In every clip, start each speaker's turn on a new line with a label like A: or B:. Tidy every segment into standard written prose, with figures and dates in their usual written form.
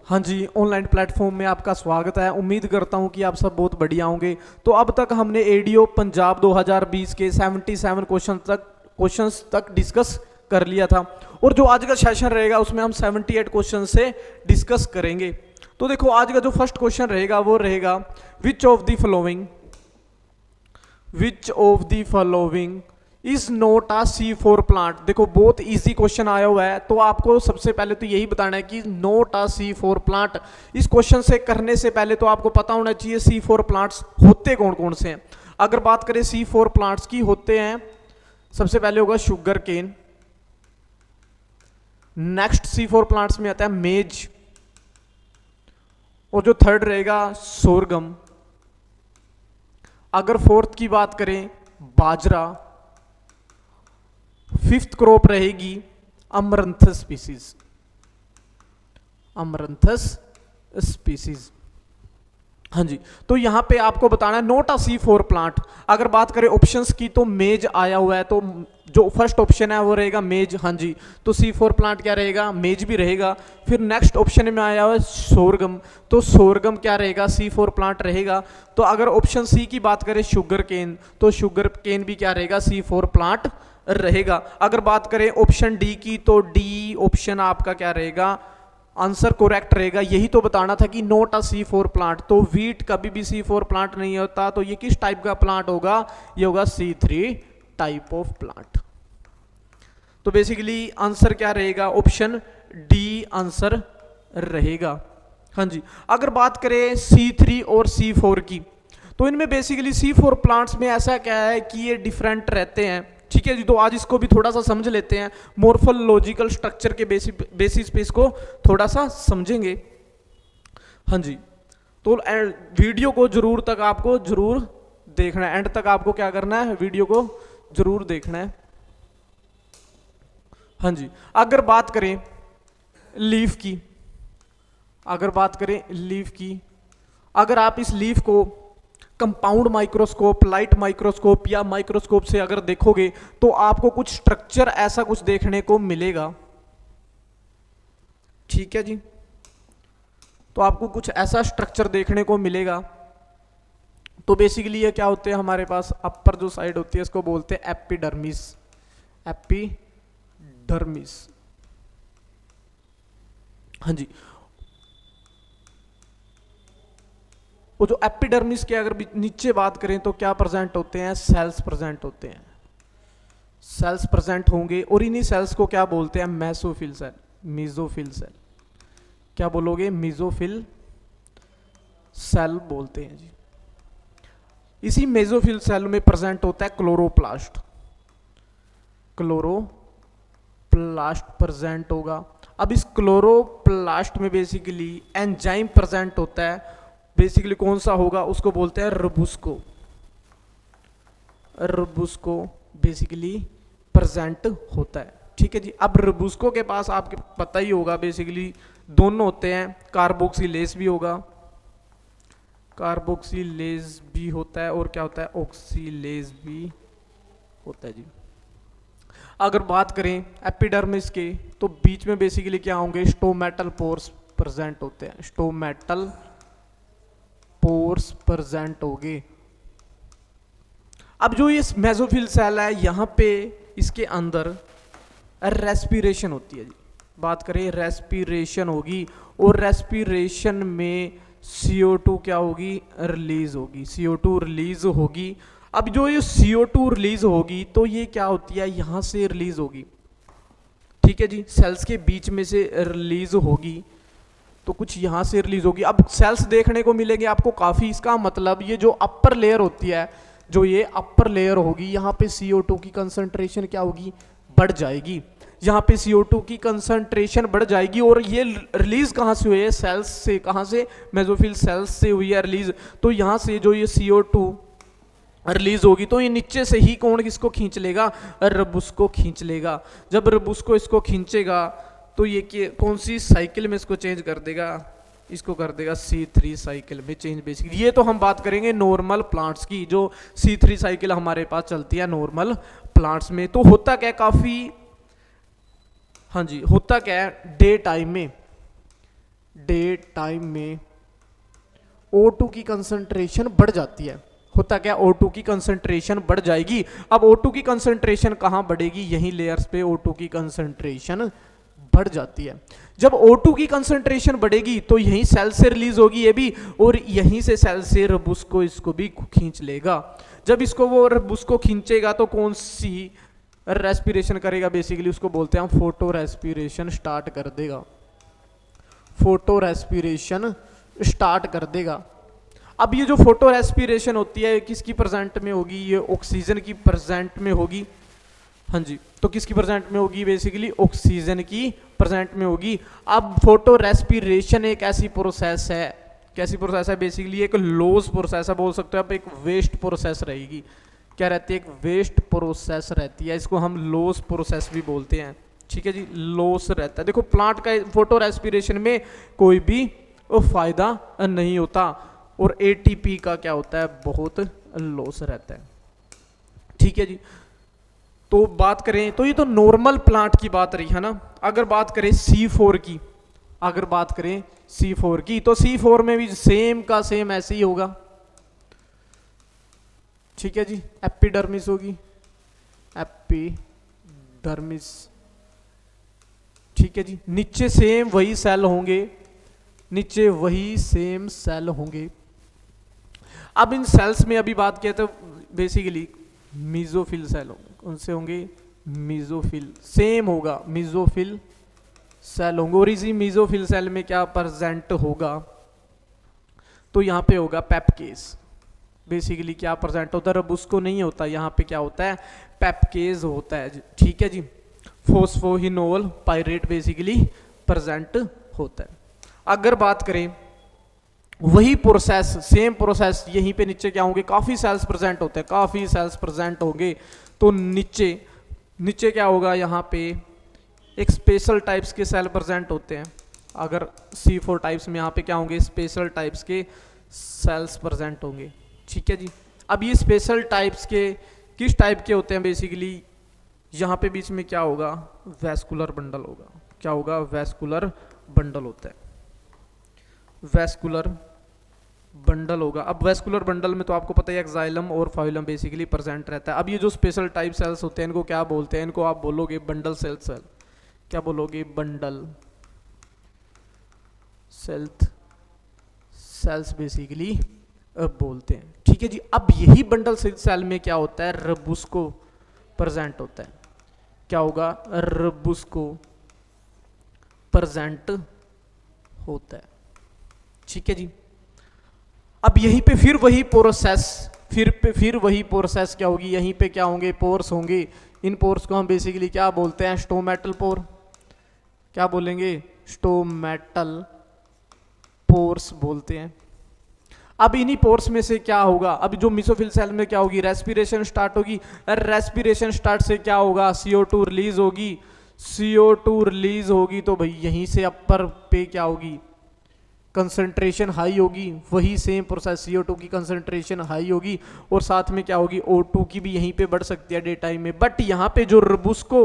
A: हाँ जी, online platform में आपका स्वागत है। उम्मीद करता हूँ कि आप सब बहुत बढ़िया होंगे। तो अब तक हमने एडीओ पंजाब 2020 के 77 क्वेश्चंस तक डिस्कस कर लिया था, और जो आज का सेशन रहेगा उसमें हम 78 क्वेश्चन से डिस्कस करेंगे। तो देखो, आज का जो फर्स्ट क्वेश्चन रहेगा वो रहेगा, विच of the following is not a C4 plant. देखो, बहुत इजी क्वेश्चन आया हुआ है, तो आपको सबसे पहले तो यही बताना है कि नॉट अ C4 प्लांट। इस क्वेश्चन से करने से पहले तो आपको पता होना चाहिए C4 प्लांट्स होते कौन कौन से हैं। अगर बात करें C4 प्लांट्स की, होते हैं सबसे पहले होगा sugar cane, next C4 plants में आता है मेज, और जो थर्ड रहेगा सोरगम। अगर फोर्थ की बात करें बाजरा, फिफ्थ क्रॉप रहेगी अमरंथस स्पीसीज। हाँ जी, तो यहां पे आपको बताना है नोट अ C4 प्लांट। अगर बात करें ऑप्शंस की, तो मेज आया हुआ है, तो जो फर्स्ट ऑप्शन है वो रहेगा मेज। हाँ जी, तो C4 प्लांट क्या रहेगा, मेज भी रहेगा। फिर नेक्स्ट ऑप्शन में आया हुआ है सोरगम, तो सोरगम क्या रहेगा, C4 प्लांट रहेगा। तो अगर ऑप्शन सी की बात करें शुगर केन, तो शुगर केन भी क्या रहेगा, C4 प्लांट रहेगा। अगर बात करें ऑप्शन डी की, तो डी ऑप्शन आपका क्या रहेगा, आंसर करेक्ट रहेगा। यही तो बताना था कि नोट अ C4 प्लांट। तो वीट कभी भी C4 प्लांट नहीं होता, तो ये किस टाइप का प्लांट होगा, ये होगा C3 टाइप ऑफ प्लांट। तो बेसिकली आंसर क्या रहेगा, ऑप्शन डी आंसर रहेगा। हाँ जी, अगर बात करें C3 और C4 की, तो इनमें बेसिकली C4 प्लांट्स में ऐसा क्या है कि ये डिफरेंट रहते हैं। ठीक है जी, तो आज इसको भी थोड़ा सा समझ लेते हैं, मॉर्फोलॉजिकल स्ट्रक्चर के बेसिस पे इसको थोड़ा सा समझेंगे। हाँ जी, तो वीडियो को आपको जरूर देखना है, एंड तक आपको क्या करना है, वीडियो को जरूर देखना है। हाँ जी, अगर बात करें लीफ की, अगर आप इस लीफ को कंपाउंड माइक्रोस्कोप, लाइट माइक्रोस्कोप या माइक्रोस्कोप से अगर देखोगे, तो आपको कुछ स्ट्रक्चर ऐसा कुछ देखने को मिलेगा। ठीक है जी, तो आपको कुछ ऐसा स्ट्रक्चर देखने को मिलेगा। तो बेसिकली ये क्या होते हैं, हमारे पास अपर जो साइड होती है इसको बोलते हैं एपिडर्मिस। हाँ जी, वो जो एपिडर्मिस के अगर नीचे बात करें, तो क्या प्रेजेंट होते हैं, सेल्स प्रेजेंट होते हैं। सेल्स प्रेजेंट होंगे, और इन्हीं सेल्स को क्या बोलते हैं, मेसोफिल सेल। क्या बोलोगे, मेसोफिल सेल बोलते हैं जी। इसी मेसोफिल सेल में प्रेजेंट होता है क्लोरोप्लास्ट प्रेजेंट होगा। अब इस क्लोरोप्लास्ट में बेसिकली एंजाइम प्रेजेंट होता है। बेसिकली कौन सा होगा, उसको बोलते हैं रबुस्को बेसिकली प्रेजेंट होता है। ठीक है जी, अब रबुस्को के पास आपके पता ही होगा, बेसिकली दोनों होते हैं, कार्बोक्सिलेज भी होता है, और क्या होता है, ऑक्सीलेज भी होता है जी। अगर बात करें एपिडर्मिस के, तो बीच में बेसिकली क्या होंगे, स्टोमेटल पोर्स प्रेजेंट होते हैं, प्रेजेंट होंगे। अब जो ये मेसोफिल सेल है, यहां पे इसके अंदर रेस्पिरेशन होती है जी। बात करें, रेस्पिरेशन होगी, और रेस्पिरेशन में CO2 क्या होगी, CO2 रिलीज होगी। अब जो ये CO2 रिलीज होगी, तो ये क्या होती है, यहां से रिलीज होगी। ठीक है जी, सेल्स के बीच में से रिलीज होगी, तो कुछ यहां से रिलीज होगी। अब सेल्स देखने को मिलेंगे आपको काफी। इसका मतलब ये जो अपर लेयर होती है, जो ये अपर लेयर होगी, यहाँ पे CO2 की कंसंट्रेशन क्या होगी, बढ़ जाएगी। यहाँ पे CO2 की कंसंट्रेशन बढ़ जाएगी, और ये रिलीज कहाँ से हुई है, सेल्स से। कहाँ से, मेसोफिल सेल्स से हुई है रिलीज। तो यहाँ से जो ये CO2 रिलीज होगी, तो ये नीचे से ही कौन इसको खींच लेगा, रबुस्को खींच लेगा। जब रबुस्को इसको खींचेगा, तो ये कौन सी साइकिल में इसको चेंज कर देगा, इसको कर देगा C3 साइकिल में चेंज। बेसिकली ये तो हम बात करेंगे नॉर्मल प्लांट्स की, जो C3 साइकिल हमारे पास चलती है नॉर्मल प्लांट्स में। तो होता क्या काफी, हाँ जी, होता क्या है, डे डे टाइम में O2 की कंसंट्रेशन बढ़ जाती है। होता क्या, O2 की कंसंट्रेशन बढ़ जाएगी। अब O2 की कंसंट्रेशन कहाँ बढ़ेगी, यहीं लेयर्स पे O2 की कंसंट्रेशन बढ़ जाती है। जब O2 की कंसंट्रेशन बढ़ेगी तो यहीं सेल से रिलीज होगी ये भी, और यहीं से सेल से रबुस्को इसको भी खींच लेगा। जब इसको वो रबुस्को खींचेगा तो कौन सी रेस्पिरेशन करेगा, बेसिकली उसको बोलते हैं हम फोटो रेस्पिरेशन स्टार्ट कर देगा। फोटो रेस्पिरेशन स्टार्ट कर देगा। अब ये जो फोटो रेस्पिरेशन होती है किसकी प्रेजेंट में होगी, ये ऑक्सीजन की प्रेजेंट में होगी। हाँ जी, तो किसकी प्रेजेंट में होगी, बेसिकली ऑक्सीजन की प्रेजेंट में होगी। अब फोटो रेस्पिरेशन एक ऐसी प्रोसेस है, कैसी प्रोसेस है, बेसिकली एक लॉस प्रोसेस है, बोल सकते हो आप, एक वेस्ट प्रोसेस रहेगी। क्या रहती है, एक वेस्ट प्रोसेस रहती है, इसको हम लॉस प्रोसेस भी बोलते हैं। ठीक है जी, लॉस रहता है। देखो प्लांट का फोटो रेस्पिरेशन में कोई भी फायदा नहीं होता, और एटीपी का क्या होता है, बहुत लॉस रहता है। ठीक है जी, तो बात करें तो ये तो नॉर्मल प्लांट की बात रही है ना। अगर बात करें C4 की, अगर बात करें C4 की, तो C4 में भी सेम का सेम ऐसे ही होगा। ठीक है जी, एपिडर्मिस होगी, एपिडर्मिस। ठीक है जी, नीचे सेम वही सेल होंगे, नीचे वही सेम सेल होंगे। अब इन सेल्स में अभी बात किया तो बेसिकली मीजोफिल सेल होंगे। कौन से होंगे, मीजोफिल, सेम होगा, मीजोफिल सेल होंगे। और इसी मीजोफिल सेल में क्या प्रेजेंट होगा, तो यहाँ पे होगा पेपकेज। बेसिकली क्या प्रेजेंट होता है, रबुस्को नहीं होता, यहाँ पे क्या होता है, पेपकेज होता है। ठीक है जी, फोस्फोहिनोल पायरेट बेसिकली प्रेजेंट होता है। अगर बात करें वही प्रोसेस, सेम प्रोसेस, यहीं पे नीचे क्या होंगे, काफी सेल्स प्रेजेंट होते हैं, काफी सेल्स प्रेजेंट होंगे, तो नीचे नीचे क्या होगा, यहाँ पे एक स्पेशल टाइप्स के सेल प्रेजेंट होते हैं। अगर C4 टाइप्स में यहाँ पे क्या होंगे, स्पेशल टाइप्स के सेल्स प्रेजेंट होंगे। ठीक है जी, अब ये स्पेशल टाइप्स के किस टाइप के होते हैं, बेसिकली यहाँ पे बीच में क्या होगा, वैस्कुलर बंडल होगा। क्या होगा, वैस्कुलर बंडल होता है, वैस्कुलर बंडल होगा। अब वैस्कुलर बंडल में तो आपको पता है एक्साइलम और फाइलम बेसिकली प्रेजेंट रहता है। अब ये जो स्पेशल टाइप सेल्स होते हैं इनको क्या बोलते हैं, इनको आप बोलोगे बंडल सेल। क्या बोलोगे, बंडल सेल्स बेसिकली बोलते हैं। ठीक है जी, अब यही बंडल सेल में क्या होता है, रबुस्को प्रेजेंट होता है। क्या होगा, रबुस्को प्रेजेंट होता है। ठीक है जी, अब यहीं पे फिर वही प्रोसेस, फिर वही प्रोसेस क्या होगी, यहीं पे क्या होंगे, पोर्स होंगे। इन पोर्स को हम बेसिकली क्या बोलते हैं, स्टोमेटल पोर। क्या बोलेंगे, स्टोमेटल पोर्स बोलते हैं। अब इन्हीं पोर्स में से क्या होगा, अब जो मिसोफिल सेल में क्या होगी, रेस्पिरेशन स्टार्ट होगी। रेस्पिरेशन स्टार्ट से क्या होगा, CO2 रिलीज होगी। CO2 रिलीज होगी तो भाई यहीं से अपर पे क्या होगी, कंसंट्रेशन हाई होगी। वही सेम प्रोसेस, CO2 की कंसंट्रेशन हाई होगी, और साथ में क्या होगी, O2 की भी यहीं पे बढ़ सकती है डे टाइम में। बट यहाँ पे जो रबुस्को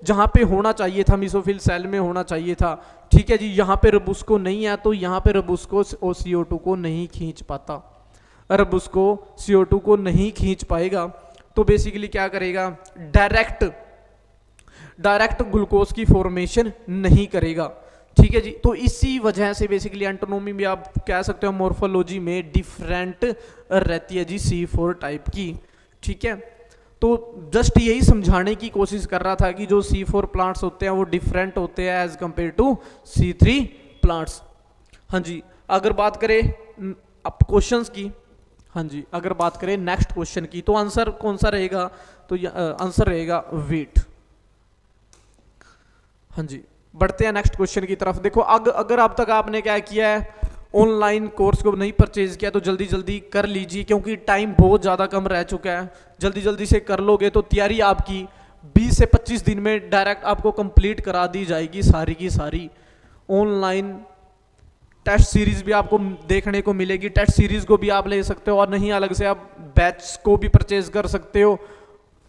A: जहाँ पे होना चाहिए था, मिसोफिल सेल में होना चाहिए था, ठीक है जी, यहाँ पे रबुस्को नहीं है, तो यहाँ पे रबुस्को CO2 को नहीं खींच पाता, रबुस्को CO2 को नहीं खींच पाएगा। तो बेसिकली क्या करेगा, डायरेक्ट ग्लूकोज की फॉर्मेशन नहीं करेगा। ठीक है जी, तो इसी वजह से बेसिकली एंटोनोमी में आप कह सकते हो, मॉर्फोलॉजी में डिफरेंट रहती है जी C4 टाइप की। ठीक है, तो जस्ट यही समझाने की कोशिश कर रहा था कि जो C4 प्लांट्स होते हैं वो डिफरेंट होते हैं as compare to C3 plants. हाँ जी, अगर बात करें अब क्वेश्चंस की, हाँ जी, अगर बात करें नेक्स्ट क्वेश्चन की, तो आंसर कौन सा रहेगा, तो आंसर रहेगा वेट। हाँ जी, बढ़ते हैं नेक्स्ट क्वेश्चन की तरफ। देखो अगर अब तक आपने क्या किया है, ऑनलाइन कोर्स को नहीं परचेज किया तो जल्दी जल्दी कर लीजिए, क्योंकि टाइम बहुत ज़्यादा कम रह चुका है। जल्दी जल्दी से कर लोगे तो तैयारी आपकी 20 से 25 दिन में डायरेक्ट आपको कंप्लीट करा दी जाएगी सारी की सारी। ऑनलाइन टेस्ट सीरीज भी आपको देखने को मिलेगी, टेस्ट सीरीज को भी आप ले सकते हो, और नहीं अलग से आप बैच को भी परचेज कर सकते हो।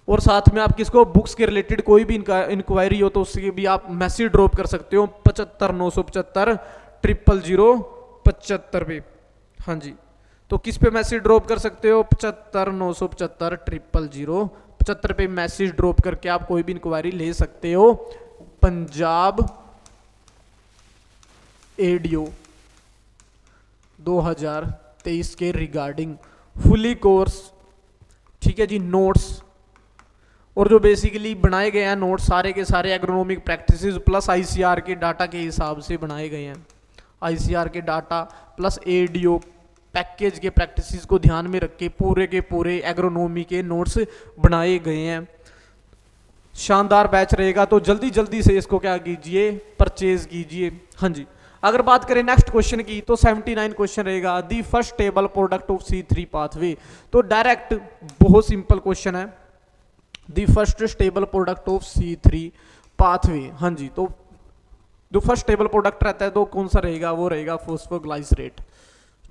A: और साथ में आप किसको, बुक्स के रिलेटेड कोई भी इंक्वायरी हो तो उसके भी आप मैसेज ड्रॉप कर सकते हो 75 975 00075 पे। हाँ जी, तो किस पे मैसेज ड्रॉप कर सकते हो? 75 975 00075 पे मैसेज ड्रॉप करके आप कोई भी इंक्वायरी ले सकते हो पंजाब एडीओ 2023 के रिगार्डिंग फुली कोर्स। ठीक है जी, नोट्स और जो बेसिकली बनाए गए हैं नोट्स सारे के सारे एग्रोनॉमिक प्रैक्टिसेस प्लस आईसीआर के डाटा के हिसाब से बनाए गए हैं। आईसीआर के डाटा प्लस एडीओ पैकेज के प्रैक्टिसेस को ध्यान में रख के पूरे के पूरे एग्रोनॉमी के नोट्स बनाए गए हैं। शानदार बैच रहेगा, तो जल्दी जल्दी से इसको क्या कीजिए, परचेज कीजिए। हाँ जी, अगर बात करें नेक्स्ट क्वेश्चन की तो 79 क्वेश्चन रहेगा, the first table product of C3 pathway. तो डायरेक्ट बहुत सिंपल क्वेश्चन है, the first stable product of C3 pathway. हाँ जी, तो जो फर्स्ट टेबल प्रोडक्ट रहता है तो कौन सा रहेगा? वो रहेगा फॉस्फोग्लाइसरेट।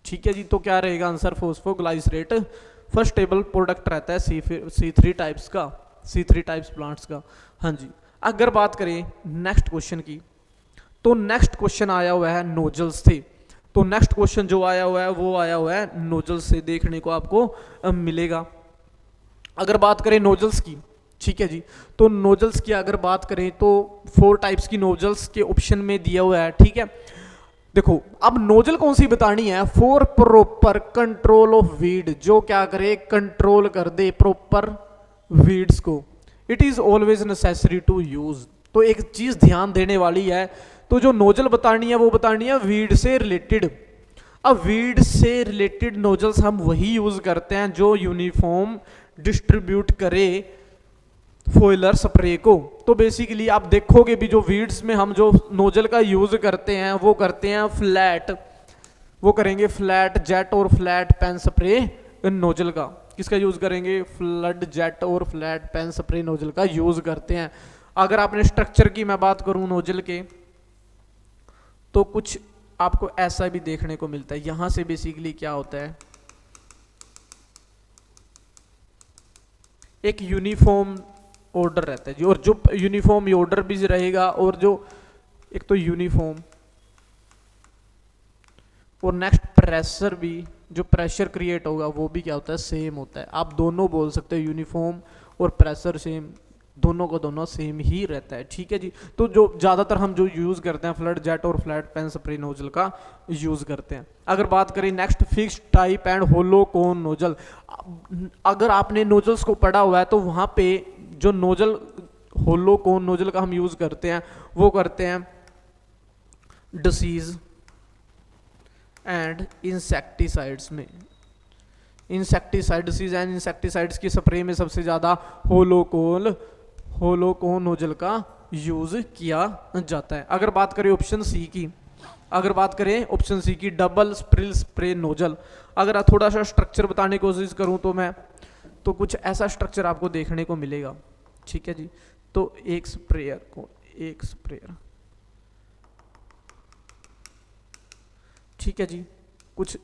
A: ठीक है जी, तो क्या रहेगा answer? Phosphoglycerate first table product रहता है C3 टाइप्स का, C3 टाइप्स प्लांट्स का। हाँ जी, अगर बात करें नेक्स्ट क्वेश्चन की तो नेक्स्ट क्वेश्चन आया हुआ है नोजल्स से। तो नेक्स्ट क्वेश्चन जो आया हुआ है वो आया हुआ है नोजल्स से, देखने को आपको मिलेगा। अगर बात करें नोजल्स की, ठीक है जी, तो नोजल्स की अगर बात करें तो 4 टाइप्स की नोजल्स के ऑप्शन में दिया हुआ है। ठीक है, देखो अब नोजल कौन सी बतानी है? For proper control of weed, जो क्या करे, कंट्रोल कर दे प्रॉपर वीड्स को। It is always necessary to use, तो एक चीज ध्यान देने वाली है, तो जो नोजल बतानी है वो बतानी है वीड से रिलेटेड। अब वीड से रिलेटेड नोजल्स हम वही यूज करते हैं जो यूनिफॉर्म डिस्ट्रीब्यूट करे फोइलर स्प्रे को। तो बेसिकली आप देखोगे भी जो वीड्स में हम जो नोजल का यूज करते हैं वो करते हैं फ्लैट, वो करेंगे फ्लैट जेट और फ्लैट पेन स्प्रे नोजल का। किसका यूज करेंगे? फ्लड जेट और फ्लैट पेन स्प्रे नोजल का यूज करते हैं। अगर आपने स्ट्रक्चर की मैं बात करूं नोजल के, तो कुछ आपको ऐसा भी देखने को मिलता है। यहां से बेसिकली क्या होता है, एक यूनिफॉर्म ऑर्डर रहता है जी, और जो यूनिफॉर्म ऑर्डर भी रहेगा और जो एक तो यूनिफॉर्म और नेक्स्ट प्रेशर भी, जो प्रेशर क्रिएट होगा वो भी क्या होता है? सेम होता है। आप दोनों बोल सकते हो, यूनिफॉर्म और प्रेशर सेम, दोनों को दोनों सेम ही रहता है। ठीक है जी, तो जो ज़्यादातर हम जो यूज़ करते हैं फ्लड जेट और फ्लैट पेन स्प्रे नोजल का यूज़ करते हैं। अगर बात करें next fixed type and hollow cone nozzle, अगर आपने नोजल्स को पढ़ा हुआ है तो वहाँ पे जो नोजल होलो कोन नोजल का हम यूज़ करते हैं वो करते हैं डिसीज एंड इंसेक्टिसाइड्स में। इंसेक्टिसाइड डिसीज एंड इंसेक्टिसाइड्स की स्प्रे में सबसे ज़्यादा होलोकोन नोजल का यूज किया जाता है। अगर बात करें ऑप्शन सी की, अगर बात करें ऑप्शन सी की डबल स्प्रिल स्प्रे नोजल, अगर थोड़ा सा स्ट्रक्चर बताने की कोशिश करूं तो मैं, तो कुछ ऐसा स्ट्रक्चर आपको देखने को मिलेगा। ठीक है जी, तो एक स्प्रेयर, ठीक है जी, कुछ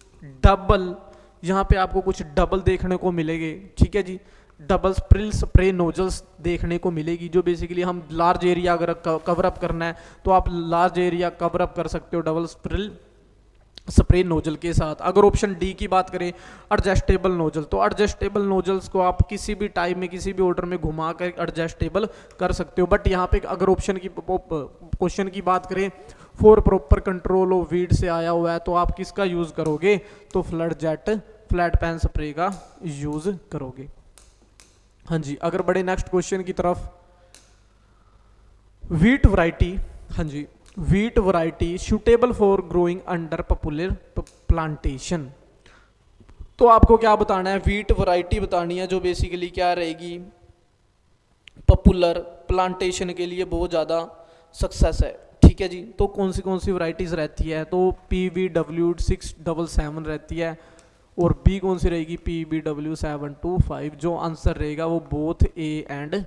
A: डबल, यहाँ पे आपको कुछ डबल देखने को मिलेंगे। ठीक है जी, डबल स्प्रिल स्प्रे नोजल्स देखने को मिलेगी, जो बेसिकली हम लार्ज एरिया अगर कवर अप करना है तो आप लार्ज एरिया कवर अप कर सकते हो डबल स्प्रिल स्प्रे नोजल के साथ। अगर ऑप्शन डी की बात करें एडजस्टेबल नोजल, तो एडजस्टेबल नोजल्स को आप किसी भी टाइम में किसी भी ऑर्डर में घुमा कर एडजस्टेबल कर सकते हो। बट यहाँ पे अगर ऑप्शन की क्वेश्चन की बात करें for proper control of weed से आया हुआ है, तो आप किसका यूज करोगे? तो flood jet flat fan spray का यूज करोगे। हाँ जी, अगर बढ़े नेक्स्ट क्वेश्चन की तरफ, वीट वैरायटी, हाँ जी, wheat variety suitable for growing under poplar plantation. तो आपको क्या बताना है? वीट वैरायटी बतानी है जो बेसिकली क्या रहेगी, पॉपुलर प्लांटेशन के लिए बहुत ज़्यादा सक्सेस है। ठीक है जी, तो कौन सी वैरायटीज रहती है? तो PVW677 रहती है, और बी कौन सी रहेगी? PVW725। जो आंसर रहेगा वो बोथ ए एंड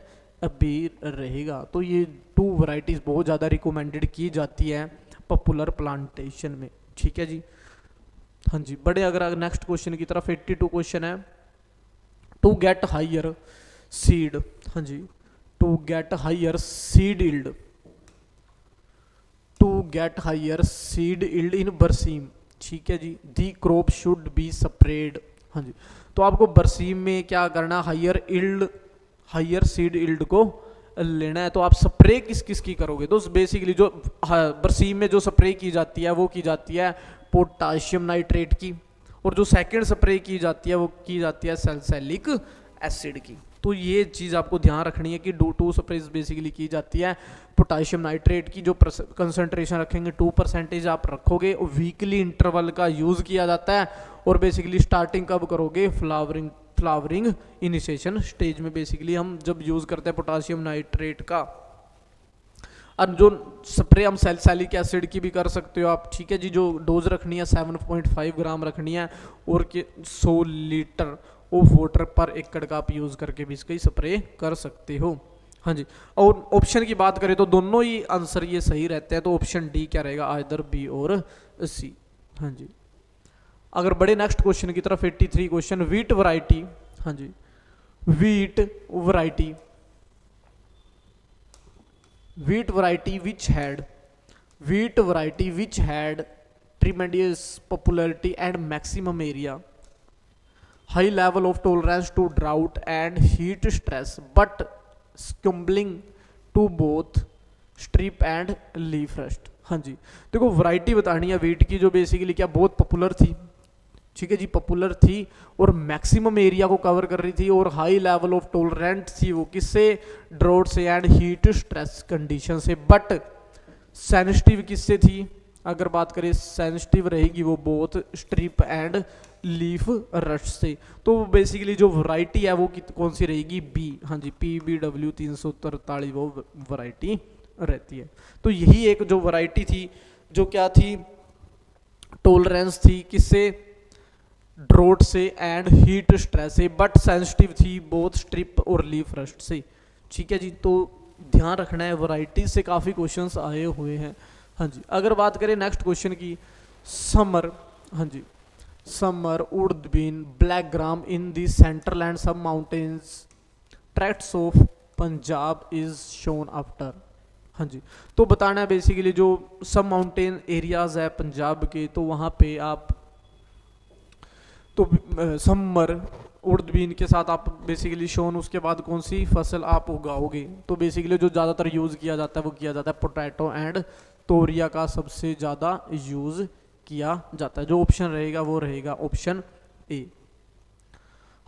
A: बी रहेगा। तो ये 2 वैरायटीज बहुत ज़्यादा रिकमेंडेड की जाती है पॉपुलर प्लांटेशन में। ठीक है जी, हाँ जी, बड़े अगर नेक्स्ट क्वेश्चन की तरफ 82 क्वेश्चन है, टू गेट हायर सीड, हाँ जी, to get higher seed yield, to get higher seed yield in berseem, ठीक है जी, the crop should be spread. हाँ जी, तो आपको बरसीम में क्या करना, हायर सीड इल्ड को लेना है। तो आप स्प्रे किस किस की करोगे, तो बेसिकली जो बरसीम में जो स्प्रे की जाती है वो की जाती है पोटाशियम नाइट्रेट की, और जो सेकंड स्प्रे की जाती है वो की जाती है सैलिसिलिक एसिड की। तो ये चीज़ आपको ध्यान रखनी है कि 2 स्प्रेज बेसिकली की जाती है पोटाशियम नाइट्रेट की, जो कंसंट्रेशन रखेंगे 2% आप रखोगे, वीकली इंटरवल का यूज़ किया जाता है। और बेसिकली स्टार्टिंग कब करोगे, फ्लावरिंग इनिशिएशन स्टेज में बेसिकली हम जब यूज़ करते हैं पोटाशियम नाइट्रेट का। और जो स्प्रे हम सैलिसिलिक एसिड की भी कर सकते हो आप, ठीक है जी। जो डोज रखनी है 7.5 ग्राम रखनी है, और 100 लीटर ऑफ वाटर पर एकड़ का आप यूज़ करके भी इसका स्प्रे कर सकते हो। हाँ जी, और ऑप्शन की बात करें तो दोनों ही आंसर ये सही रहते हैं, तो ऑप्शन डी क्या रहेगा, आइदर बी और सी। हाँ जी, अगर बड़े नेक्स्ट क्वेश्चन की तरफ 83 क्वेश्चन, वीट वैरायटी। हाँ जी, wheat variety which had tremendous popularity and maximum area, high level of tolerance to drought and heat stress but succumbing to both strip and leaf rust। हाँ जी, देखो variety बतानी है wheat की जो basically क्या बहुत पॉपुलर थी, ठीक है जी, पॉपुलर थी और मैक्सिमम एरिया को कवर कर रही थी, और हाई लेवल ऑफ टॉलरेंट थी वो किससे, ड्राउट से एंड हीट स्ट्रेस कंडीशन से। बट सेंसिटिव किससे थी, अगर बात करें सेंसिटिव रहेगी वो बहुत स्ट्रिप एंड लीफ रस्ट से। तो बेसिकली जो वैरायटी है वो कौन सी रहेगी, बी। हाँ जी, PBW 343 वो वैरायटी रहती है। तो यही एक जो वैरायटी थी जो क्या थी, टॉलरेंस थी किससे, ड्रोट से एंड हीट स्ट्रेस से, बट सेंसिटिव थी बोथ स्ट्रिप और लीफ रस्ट से, ठीक है जी। तो ध्यान रखना है, वैरायटी से काफ़ी क्वेश्चंस आए हुए हैं। हाँ जी, अगर बात करें नेक्स्ट क्वेश्चन की, समर। हाँ जी, summer urd bean black gram in the central and sub mountains tracts of Punjab is shown after. हाँ जी, तो बताना है बेसिकली जो सब माउंटेन एरियाज है पंजाब के, तो वहाँ पे आप तो समर उर्द बीन के साथ आप बेसिकली शोन, उसके बाद कौन सी फसल आप उगाओगे, तो बेसिकली जो ज़्यादातर यूज़ किया जाता है वो किया जाता है पोटैटो एंड तोरिया का सबसे ज़्यादा यूज़ किया जाता है। जो ऑप्शन रहेगा वो रहेगा ऑप्शन ए।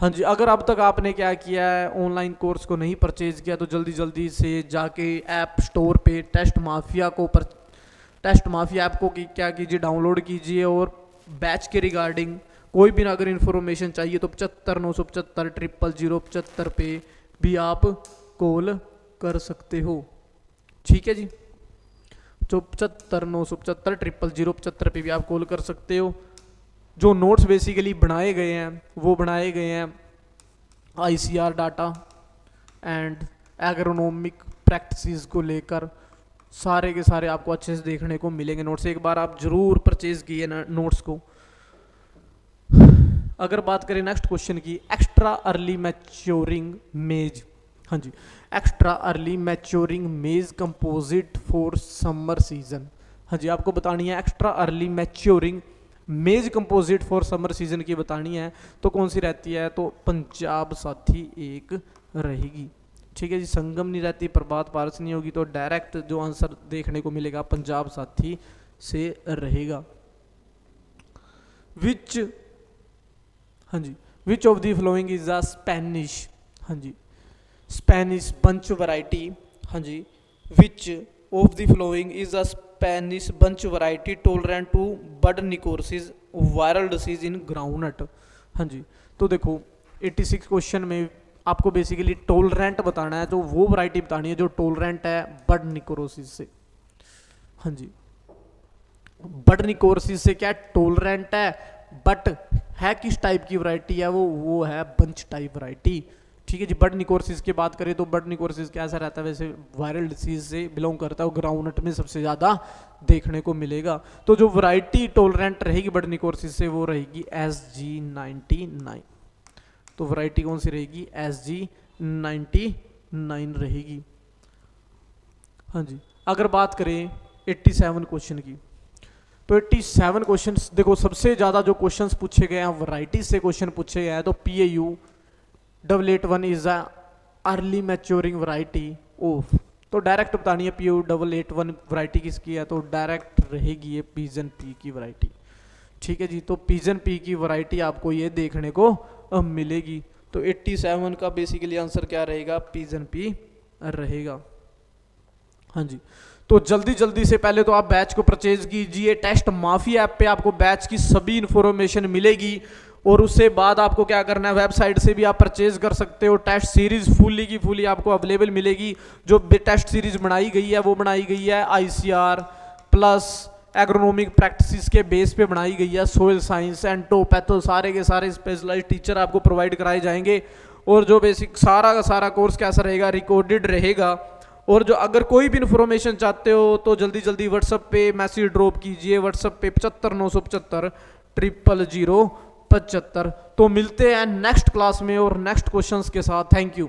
A: हाँ जी, अगर अब तक आपने क्या किया है, ऑनलाइन कोर्स को नहीं परचेज किया, तो जल्दी जल्दी से जाके ऐप स्टोर पे टेस्ट माफिया ऐप को क्या कीजिए, डाउनलोड कीजिए, और बैच के रिगार्डिंग कोई भी अगर इन्फॉर्मेशन चाहिए तो 75 975 000 पे भी आप कॉल कर सकते हो, ठीक है जी। 75 975 000 पे भी आप कॉल कर सकते हो। जो नोट्स बेसिकली बनाए गए हैं वो बनाए गए हैं ICR data and agronomic practices को लेकर, सारे के सारे आपको अच्छे से देखने को मिलेंगे नोट्स। एक बार आप जरूर परचेज किए ना नोट्स को। अगर बात करें नेक्स्ट क्वेश्चन की, एक्स्ट्रा अर्ली मैच्योरिंग मेज। हाँ जी, एक्स्ट्रा अर्ली मैच्योरिंग मेज कंपोजिट फॉर समर सीजन। हाँ जी, आपको बतानी है एक्स्ट्रा अर्ली मैच्योरिंग मेज कंपोजिट फॉर समर सीजन की बतानी है, तो कौन सी रहती है, तो पंजाब साथी एक रहेगी, ठीक है जी। संगम नहीं रहती, प्रभात पारस नहीं होगी, तो डायरेक्ट जो आंसर देखने को मिलेगा पंजाब साथी से रहेगा। विच, हाँ जी, which of the following is a Spanish, हाँ जी, स्पेनिश बंच वैरायटी। हाँ जी, which of the following is a Spanish bunch variety tolerant to bud necrosis viral disease in groundnut. हाँ जी, तो देखो 86 क्वेश्चन में आपको बेसिकली टॉलरेंट बताना है, तो वो वैरायटी बतानी है जो टॉलरेंट है बड निकोरोसिस से। हाँ जी, बड निकोरसिस से क्या टॉलरेंट है, बट है किस टाइप की वैरायटी है वो है बंच टाइप वैरायटी, ठीक है जी। बड निकोरसिस की बात करें तो बड निकोरसिस कैसा रहता है, वैसे वायरल डिसीज से बिलोंग करता है, वो ग्राउंडनट में सबसे ज़्यादा देखने को मिलेगा। तो जो वैरायटी टॉलरेंट रहेगी बड निकोरसिस से वो रहेगी SG99। तो वैरायटी कौन सी रहेगी, SG99 रहेगी। हाँ जी, अगर बात करें 87 क्वेश्चन की। तो 87 क्वेश्चंस देखो, सबसे ज़्यादा जो क्वेश्चंस पूछे गए हैं वैरायटीज से क्वेश्चन पूछे गए हैं। तो PAU 881 is a early maturing variety of, तो डायरेक्ट बतानी है PAU 881 वैरायटी किसकी है, तो डायरेक्ट रहेगी ये पिजन पी की वैरायटी। ठीक है जी, तो पिजन पी की वैरायटी आपको ये देखने को मिलेगी। तो 87 का बेसिकली आंसर क्या रहेगा, पिजन पी रहेगा। हाँ जी, तो जल्दी जल्दी से पहले तो आप बैच को परचेज कीजिए। टेस्ट माफी ऐप पे आपको बैच की सभी इन्फॉर्मेशन मिलेगी, और उससे बाद आपको क्या करना है, वेबसाइट से भी आप परचेज कर सकते हो। टेस्ट सीरीज फुली की फुली आपको अवेलेबल मिलेगी। जो टेस्ट सीरीज बनाई गई है वो बनाई गई है ICR प्लस एग्रोनॉमिक प्रैक्टिसेस के बेस पे बनाई गई है। सोइल साइंस एंड टोपैथो सारे के सारे स्पेशलाइज्ड टीचर आपको प्रोवाइड कराए जाएंगे। और जो बेसिक सारा का सारा कोर्स कैसा रहेगा, रिकॉर्डेड रहेगा। और जो अगर कोई भी इन्फॉर्मेशन चाहते हो तो जल्दी जल्दी व्हाट्सएप पे मैसेज ड्रॉप कीजिए, व्हाट्सएप पे 75 975 000 075। तो मिलते हैं नेक्स्ट क्लास में और नेक्स्ट क्वेश्चंस के साथ। Thank you.